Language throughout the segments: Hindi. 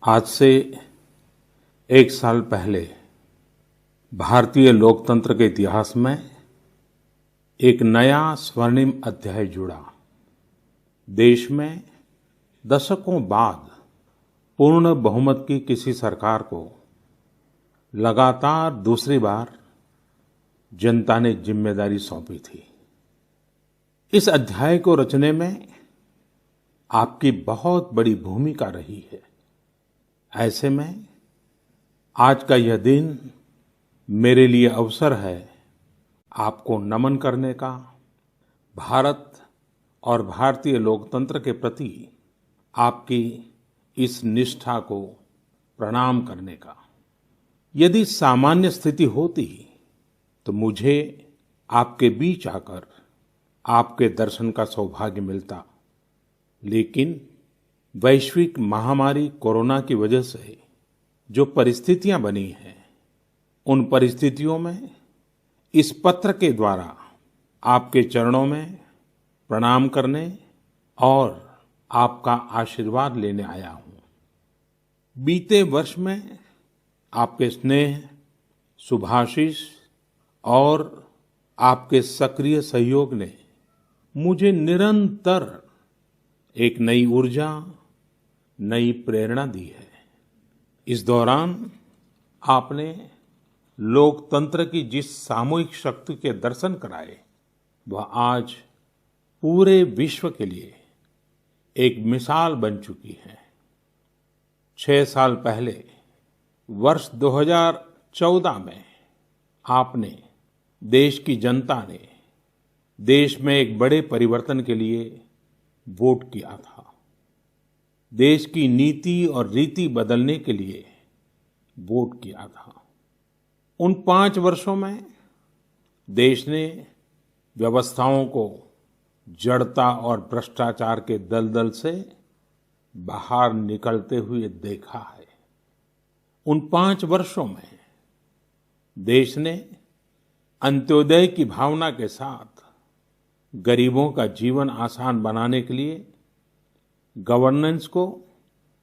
आज से एक साल पहले भारतीय लोकतंत्र के इतिहास में एक नया स्वर्णिम अध्याय जुड़ा। देश में दशकों बाद पूर्ण बहुमत की किसी सरकार को लगातार दूसरी बार जनता ने जिम्मेदारी सौंपी थी। इस अध्याय को रचने में आपकी बहुत बड़ी भूमिका रही है। ऐसे में आज का यह दिन मेरे लिए अवसर है आपको नमन करने का, भारत और भारतीय लोकतंत्र के प्रति आपकी इस निष्ठा को प्रणाम करने का। यदि सामान्य स्थिति होती तो मुझे आपके बीच आकर आपके दर्शन का सौभाग्य मिलता, लेकिन वैश्विक महामारी कोरोना की वजह से जो परिस्थितियां बनी हैं, उन परिस्थितियों में इस पत्र के द्वारा आपके चरणों में प्रणाम करने और आपका आशीर्वाद लेने आया हूं। बीते वर्ष में आपके स्नेह, शुभाशीष और आपके सक्रिय सहयोग ने मुझे निरंतर एक नई ऊर्जा, नई प्रेरणा दी है। इस दौरान आपने लोकतंत्र की जिस सामूहिक शक्ति के दर्शन कराए, वह आज पूरे विश्व के लिए एक मिसाल बन चुकी है। 6 साल पहले वर्ष 2014 में आपने, देश की जनता ने देश में एक बड़े परिवर्तन के लिए वोट किया था। देश की नीति और रीति बदलने के लिए वोट किया था। उन 5 वर्षों में देश ने व्यवस्थाओं को जड़ता और भ्रष्टाचार के दलदल से बाहर निकलते हुए देखा है। उन 5 वर्षों में देश ने अंत्योदय की भावना के साथ गरीबों का जीवन आसान बनाने के लिए गवर्नेंस को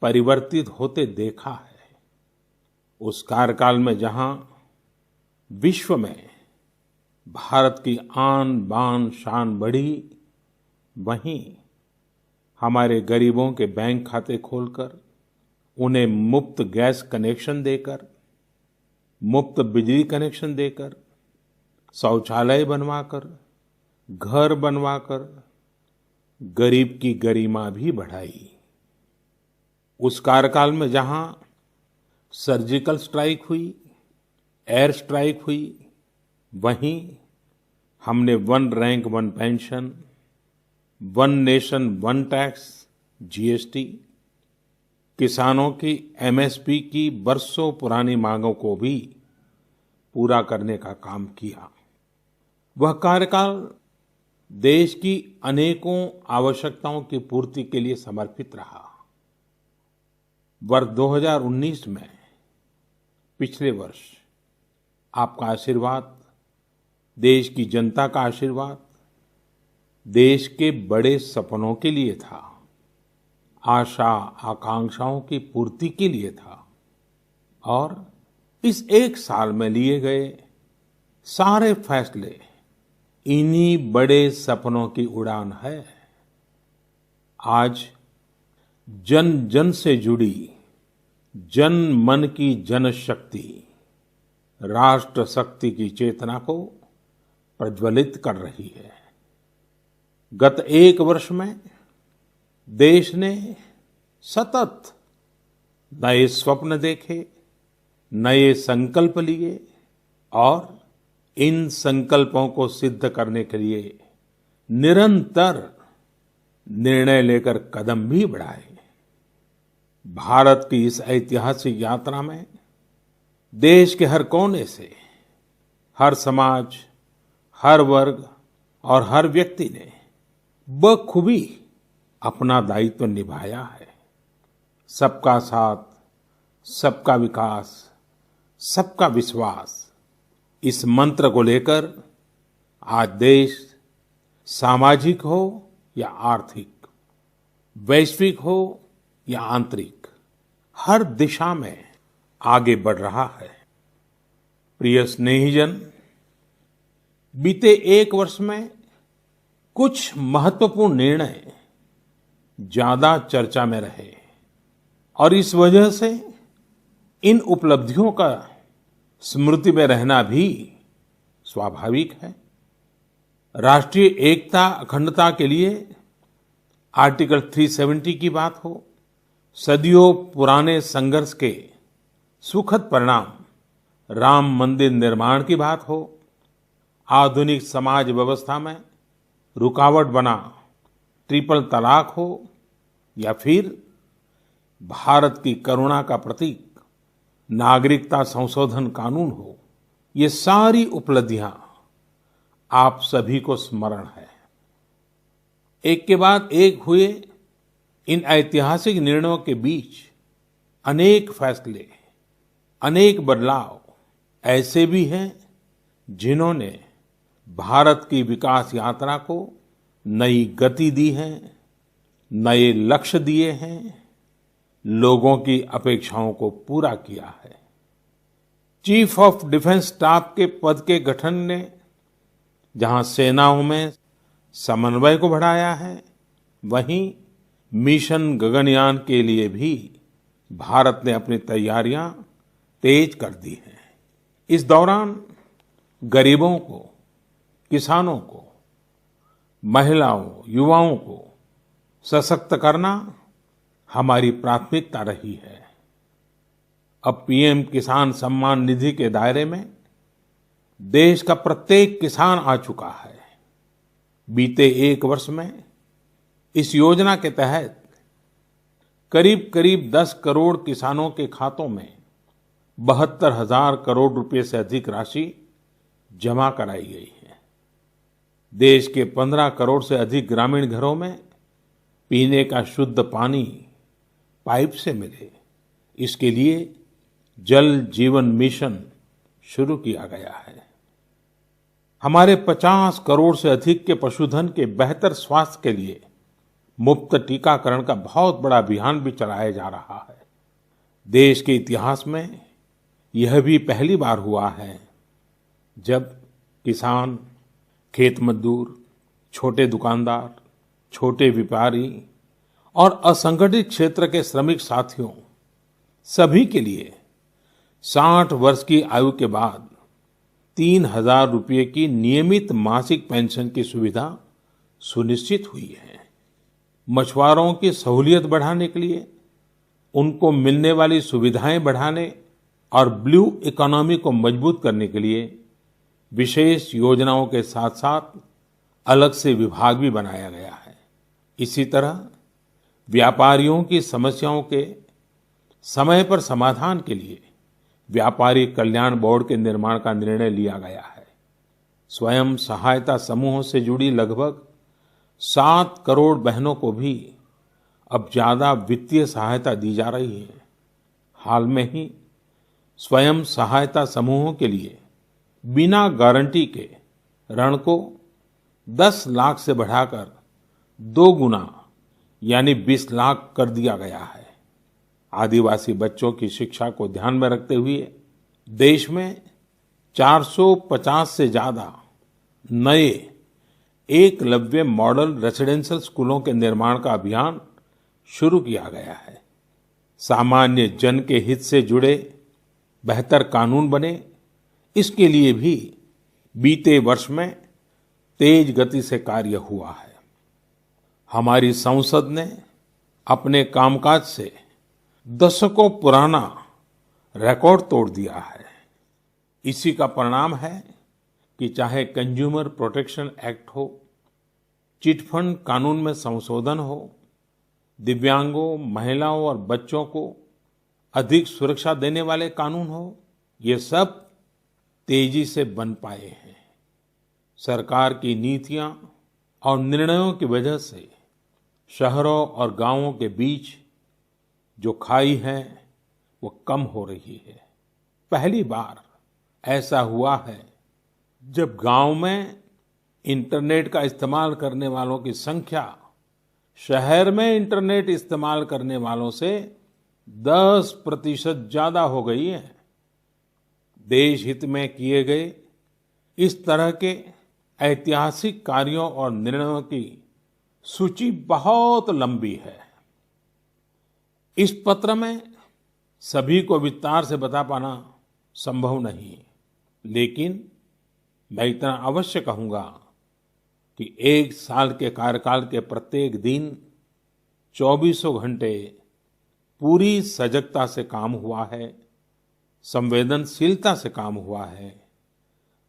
परिवर्तित होते देखा है। उस कार्यकाल में जहां विश्व में भारत की आन बान शान बढ़ी, वहीं हमारे गरीबों के बैंक खाते खोलकर, उन्हें मुफ्त गैस कनेक्शन देकर, मुफ्त बिजली कनेक्शन देकर, शौचालय बनवाकर, घर बनवाकर गरीब की गरिमा भी बढ़ाई। उस कार्यकाल में जहां सर्जिकल स्ट्राइक हुई, एयर स्ट्राइक हुई, वहीं हमने one rank one pension, one nation one tax, GST, किसानों की एमएसपी की बरसों पुरानी मांगों को भी पूरा करने का काम किया। वह कार्यकाल देश की अनेकों आवश्यकताओं की पूर्ति के लिए समर्पित रहा। वर्ष 2019 में, पिछले वर्ष, आपका आशीर्वाद, देश की जनता का आशीर्वाद, देश के बड़े सपनों के लिए था, आशा आकांक्षाओं की पूर्ति के लिए था। और इस एक साल में लिए गए सारे फैसले इन्हीं बड़े सपनों की उड़ान है। आज जन जन से जुड़ी जन मन की जनशक्ति राष्ट्र शक्ति की चेतना को प्रज्वलित कर रही है। गत एक वर्ष में देश ने सतत नए स्वप्न देखे, नए संकल्प लिए और इन संकल्पों को सिद्ध करने के लिए निरंतर निर्णय लेकर कदम भी बढ़ाए। भारत की इस ऐतिहासिक यात्रा में देश के हर कोने से, हर समाज, हर वर्ग और हर व्यक्ति ने बखूबी अपना दायित्व निभाया है। सबका साथ, सबका विकास, सबका विश्वास, इस मंत्र को लेकर आज देश सामाजिक हो या आर्थिक, वैश्विक हो या आंतरिक, हर दिशा में आगे बढ़ रहा है। प्रिय स्नेहीजन, बीते एक वर्ष में कुछ महत्वपूर्ण निर्णय ज्यादा चर्चा में रहे और इस वजह से इन उपलब्धियों का स्मृति में रहना भी स्वाभाविक है। राष्ट्रीय एकता अखंडता के लिए आर्टिकल 370 की बात हो, सदियों पुराने संघर्ष के सुखद परिणाम राम मंदिर निर्माण की बात हो, आधुनिक समाज व्यवस्था में रुकावट बना ट्रिपल तलाक हो या फिर भारत की करुणा का प्रतीक नागरिकता संशोधन कानून हो, ये सारी उपलब्धियां आप सभी को स्मरण है। एक के बाद एक हुए इन ऐतिहासिक निर्णयों के बीच अनेक फैसले, अनेक बदलाव ऐसे भी हैं जिन्होंने भारत की विकास यात्रा को नई गति दी है, नए लक्ष्य दिए हैं, लोगों की अपेक्षाओं को पूरा किया है। चीफ ऑफ डिफेंस स्टाफ के पद के गठन ने जहां सेनाओं में समन्वय को बढ़ाया है, वहीं मिशन गगनयान के लिए भी भारत ने अपनी तैयारियां तेज कर दी हैं। इस दौरान गरीबों को, किसानों को, महिलाओं, युवाओं को सशक्त करना हमारी प्राथमिकता रही है। अब पीएम किसान सम्मान निधि के दायरे में देश का प्रत्येक किसान आ चुका है। बीते एक वर्ष में इस योजना के तहत करीब करीब 10 करोड़ किसानों के खातों में 72,000 करोड़ रुपए से अधिक राशि जमा कराई गई है। देश के 15 करोड़ से अधिक ग्रामीण घरों में पीने का शुद्ध पानी पाइप से मिले, इसके लिए जल जीवन मिशन शुरू किया गया है। हमारे 50 करोड़ से अधिक के पशुधन के बेहतर स्वास्थ्य के लिए मुफ्त टीकाकरण का बहुत बड़ा अभियान भी चलाया जा रहा है। देश के इतिहास में यह भी पहली बार हुआ है जब किसान, खेत मजदूर, छोटे दुकानदार, छोटे व्यापारी और असंगठित क्षेत्र के श्रमिक साथियों सभी के लिए 60 वर्ष की आयु के बाद 3,000 रुपये की नियमित मासिक पेंशन की सुविधा सुनिश्चित हुई है। मछुआरों की सहूलियत बढ़ाने के लिए, उनको मिलने वाली सुविधाएं बढ़ाने और ब्लू इकोनॉमी को मजबूत करने के लिए विशेष योजनाओं के साथ साथ अलग से विभाग भी बनाया गया है। इसी तरह व्यापारियों की समस्याओं के समय पर समाधान के लिए व्यापारी कल्याण बोर्ड के निर्माण का निर्णय लिया गया है। स्वयं सहायता समूहों से जुड़ी लगभग 7 करोड़ बहनों को भी अब ज्यादा वित्तीय सहायता दी जा रही है। हाल में ही स्वयं सहायता समूहों के लिए बिना गारंटी के ऋण को 10 लाख से बढ़ाकर 2 गुना यानी 20 लाख कर दिया गया है। आदिवासी बच्चों की शिक्षा को ध्यान में रखते हुए देश में 450 से ज्यादा नए एकलव्य मॉडल रेसिडेंशियल स्कूलों के निर्माण का अभियान शुरू किया गया है। सामान्य जन के हित से जुड़े बेहतर कानून बने, इसके लिए भी बीते वर्ष में तेज गति से कार्य हुआ है। हमारी संसद ने अपने कामकाज से दशकों पुराना रिकॉर्ड तोड़ दिया है। इसी का परिणाम है कि चाहे कंज्यूमर प्रोटेक्शन एक्ट हो, चिट फंड कानून में संशोधन हो, दिव्यांगों, महिलाओं और बच्चों को अधिक सुरक्षा देने वाले कानून हो, ये सब तेजी से बन पाए हैं। सरकार की नीतियां और निर्णयों की वजह से शहरों और गांवों के बीच जो खाई है वो कम हो रही है। पहली बार ऐसा हुआ है जब गांव में इंटरनेट का इस्तेमाल करने वालों की संख्या शहर में इंटरनेट इस्तेमाल करने वालों से 10% ज्यादा हो गई है। देश हित में किए गए इस तरह के ऐतिहासिक कार्यों और निर्णयों की सूची बहुत लंबी है। इस पत्र में सभी को विस्तार से बता पाना संभव नहीं, लेकिन मैं इतना अवश्य कहूंगा कि 1 साल के कार्यकाल के प्रत्येक दिन 24 घंटे पूरी सजगता से काम हुआ है, संवेदनशीलता से काम हुआ है,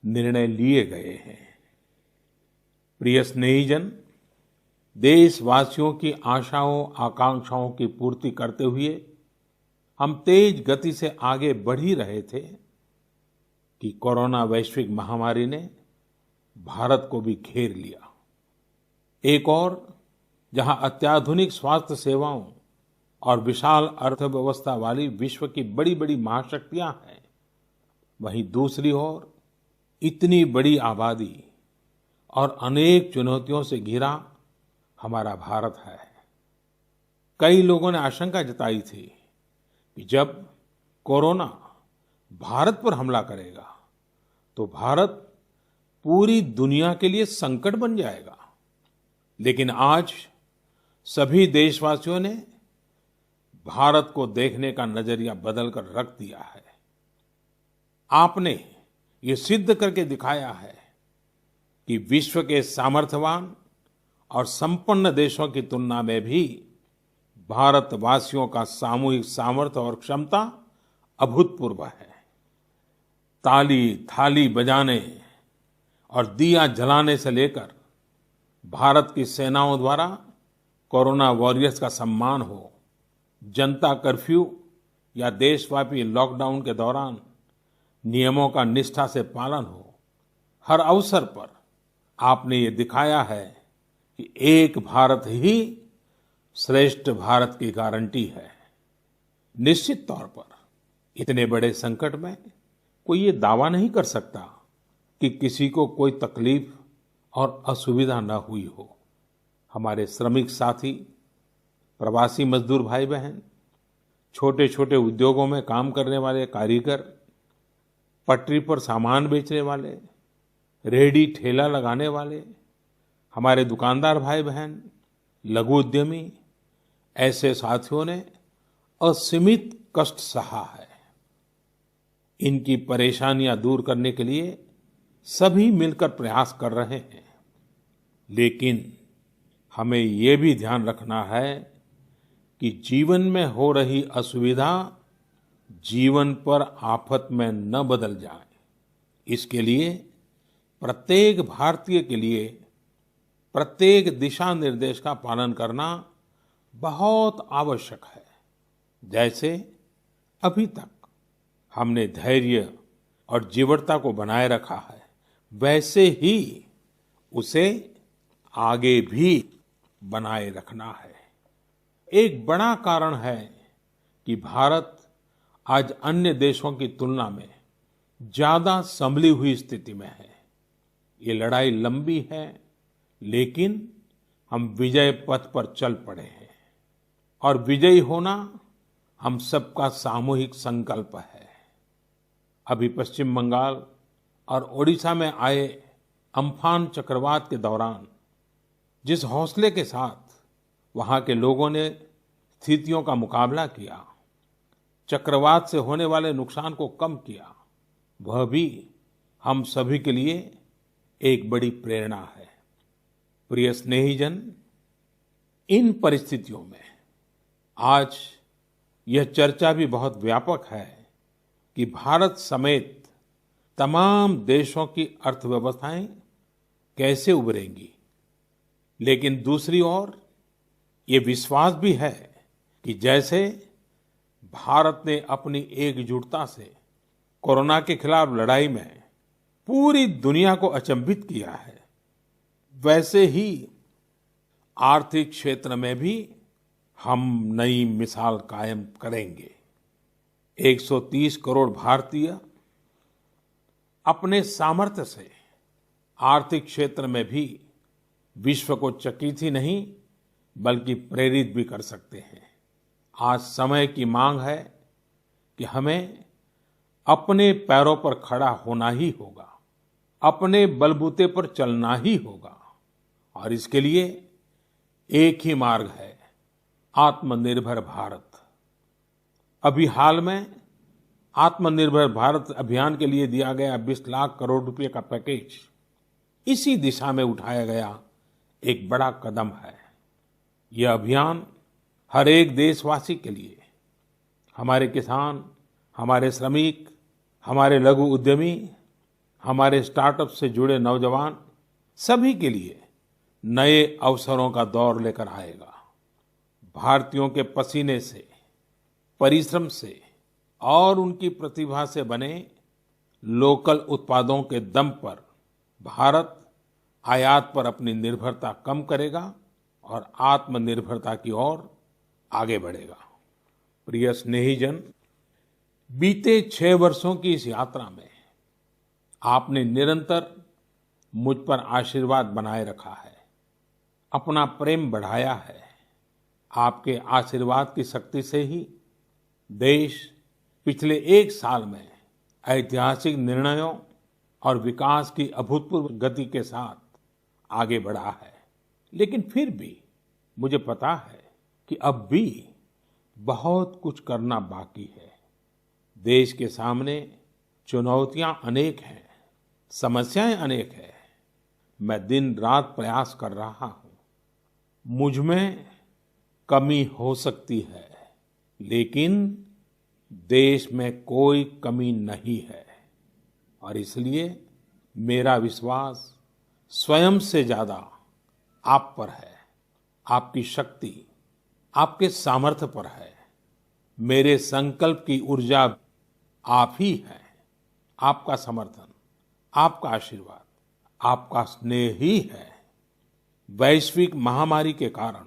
निर्णय लिए गए हैं। प्रिय स्नेहीजन, देशवासियों की आशाओं आकांक्षाओं की पूर्ति करते हुए हम तेज गति से आगे बढ़ ही रहे थे कि कोरोना वैश्विक महामारी ने भारत को भी घेर लिया। एक और जहां अत्याधुनिक स्वास्थ्य सेवाओं और विशाल अर्थव्यवस्था वाली विश्व की बड़ी-बड़ी महाशक्तियां हैं, वहीं दूसरी ओर इतनी बड़ी आबादी और अनेक चुनौतियों से घिरा हमारा भारत है। कई लोगों ने आशंका जताई थी कि जब कोरोना भारत पर हमला करेगा तो भारत पूरी दुनिया के लिए संकट बन जाएगा। लेकिन आज सभी देशवासियों ने भारत को देखने का नजरिया बदलकर रख दिया है। आपने ये सिद्ध करके दिखाया है कि विश्व के सामर्थ्यवान और संपन्न देशों की तुलना में भी भारतवासियों का सामूहिक सामर्थ्य और क्षमता अभूतपूर्व है। ताली थाली बजाने और दिया जलाने से लेकर भारत की सेनाओं द्वारा कोरोना वॉरियर्स का सम्मान हो, जनता कर्फ्यू या देशव्यापी लॉकडाउन के दौरान नियमों का निष्ठा से पालन हो, हर अवसर पर आपने ये दिखाया है कि एक भारत ही श्रेष्ठ भारत की गारंटी है। निश्चित तौर पर इतने बड़े संकट में कोई ये दावा नहीं कर सकता कि किसी को कोई तकलीफ और असुविधा न हुई हो। हमारे श्रमिक साथी, प्रवासी मजदूर भाई बहन, छोटे छोटे उद्योगों में काम करने वाले कारीगर, पटरी पर सामान बेचने वाले, रेहड़ी ठेला लगाने वाले, हमारे दुकानदार भाई बहन, लघु उद्यमी, ऐसे साथियों ने असीमित कष्ट सहा है। इनकी परेशानियां दूर करने के लिए सभी मिलकर प्रयास कर रहे हैं। लेकिन हमें ये भी ध्यान रखना है कि जीवन में हो रही असुविधा जीवन पर आफत में न बदल जाए। इसके लिए प्रत्येक भारतीय के लिए प्रत्येक दिशा निर्देश का पालन करना बहुत आवश्यक है। जैसे अभी तक हमने धैर्य और जीवटता को बनाए रखा है, वैसे ही उसे आगे भी बनाए रखना है। एक बड़ा कारण है कि भारत आज अन्य देशों की तुलना में ज्यादा संभली हुई स्थिति में है। ये लड़ाई लंबी है, लेकिन हम विजय पथ पर चल पड़े हैं और विजयी होना हम सबका सामूहिक संकल्प है। अभी पश्चिम बंगाल और ओडिशा में आए अम्फान चक्रवात के दौरान जिस हौसले के साथ वहां के लोगों ने स्थितियों का मुकाबला किया, चक्रवात से होने वाले नुकसान को कम किया, वह भी हम सभी के लिए एक बड़ी प्रेरणा है। प्रिय स्नेहीजन, इन परिस्थितियों में आज यह चर्चा भी बहुत व्यापक है कि भारत समेत तमाम देशों की अर्थव्यवस्थाएं कैसे उभरेंगी। लेकिन दूसरी ओर ये विश्वास भी है कि जैसे भारत ने अपनी एकजुटता से कोरोना के खिलाफ लड़ाई में पूरी दुनिया को अचंभित किया है, वैसे ही आर्थिक क्षेत्र में भी हम नई मिसाल कायम करेंगे। 130 करोड़ भारतीय अपने सामर्थ्य से आर्थिक क्षेत्र में भी विश्व को चकित ही नहीं बल्कि प्रेरित भी कर सकते हैं। आज समय की मांग है कि हमें अपने पैरों पर खड़ा होना ही होगा, अपने बलबूते पर चलना ही होगा और इसके लिए एक ही मार्ग है, आत्मनिर्भर भारत। अभी हाल में आत्मनिर्भर भारत अभियान के लिए दिया गया 20 लाख करोड़ रुपए का पैकेज इसी दिशा में उठाया गया एक बड़ा कदम है। यह अभियान हर एक देशवासी के लिए, हमारे किसान, हमारे श्रमिक, हमारे लघु उद्यमी, हमारे स्टार्टअप से जुड़े नौजवान, सभी के लिए नए अवसरों का दौर लेकर आएगा। भारतीयों के पसीने से, परिश्रम से और उनकी प्रतिभा से बने लोकल उत्पादों के दम पर भारत आयात पर अपनी निर्भरता कम करेगा और आत्मनिर्भरता की ओर आगे बढ़ेगा। प्रिय स्नेहीजन, बीते 6 वर्षों की इस यात्रा में आपने निरंतर मुझ पर आशीर्वाद बनाए रखा है, अपना प्रेम बढ़ाया है। आपके आशीर्वाद की शक्ति से ही देश पिछले 1 साल में ऐतिहासिक निर्णयों और विकास की अभूतपूर्व गति के साथ आगे बढ़ा है। लेकिन फिर भी मुझे पता है कि अब भी बहुत कुछ करना बाकी है। देश के सामने चुनौतियां अनेक हैं, समस्याएं अनेक हैं। मैं दिन रात प्रयास कर रहा हूं। मुझ में कमी हो सकती है, लेकिन देश में कोई कमी नहीं है और इसलिए मेरा विश्वास स्वयं से ज्यादा आप पर है, आपकी शक्ति, आपके सामर्थ्य पर है। मेरे संकल्प की ऊर्जा आप ही है। आपका समर्थन, आपका आशीर्वाद, आपका स्नेह ही है। वैश्विक महामारी के कारण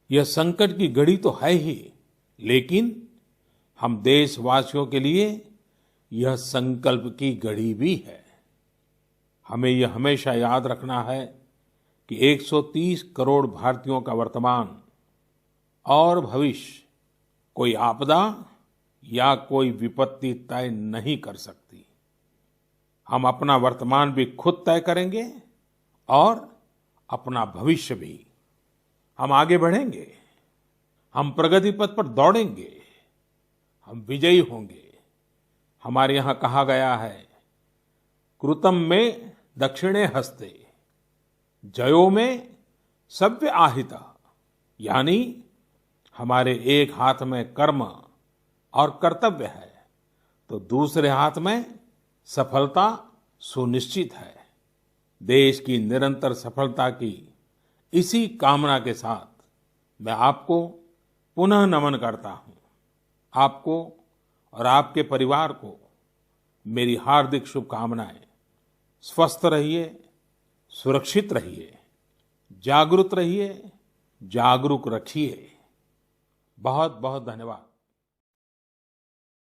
यह संकट की घड़ी तो है ही, लेकिन हम देशवासियों के लिए यह संकल्प की घड़ी भी है। हमें यह हमेशा याद रखना है कि 130 करोड़ भारतीयों का वर्तमान और भविष्य कोई आपदा या कोई विपत्ति तय नहीं कर सकती। हम अपना वर्तमान भी खुद तय करेंगे और अपना भविष्य भी। हम आगे बढ़ेंगे, हम प्रगति पथ पर दौड़ेंगे, हम विजयी होंगे। हमारे यहाँ कहा गया है, कृतम में दक्षिणे हस्ते जयो में सव्य आहिता, यानी हमारे एक हाथ में कर्म और कर्तव्य है तो दूसरे हाथ में सफलता सुनिश्चित है। देश की निरंतर सफलता की इसी कामना के साथ मैं आपको पुनः नमन करता हूं। आपको और आपके परिवार को मेरी हार्दिक शुभकामनाएं। स्वस्थ रहिए, सुरक्षित रहिए, जागरूक रहिए, जागरूक रखिए। बहुत बहुत धन्यवाद।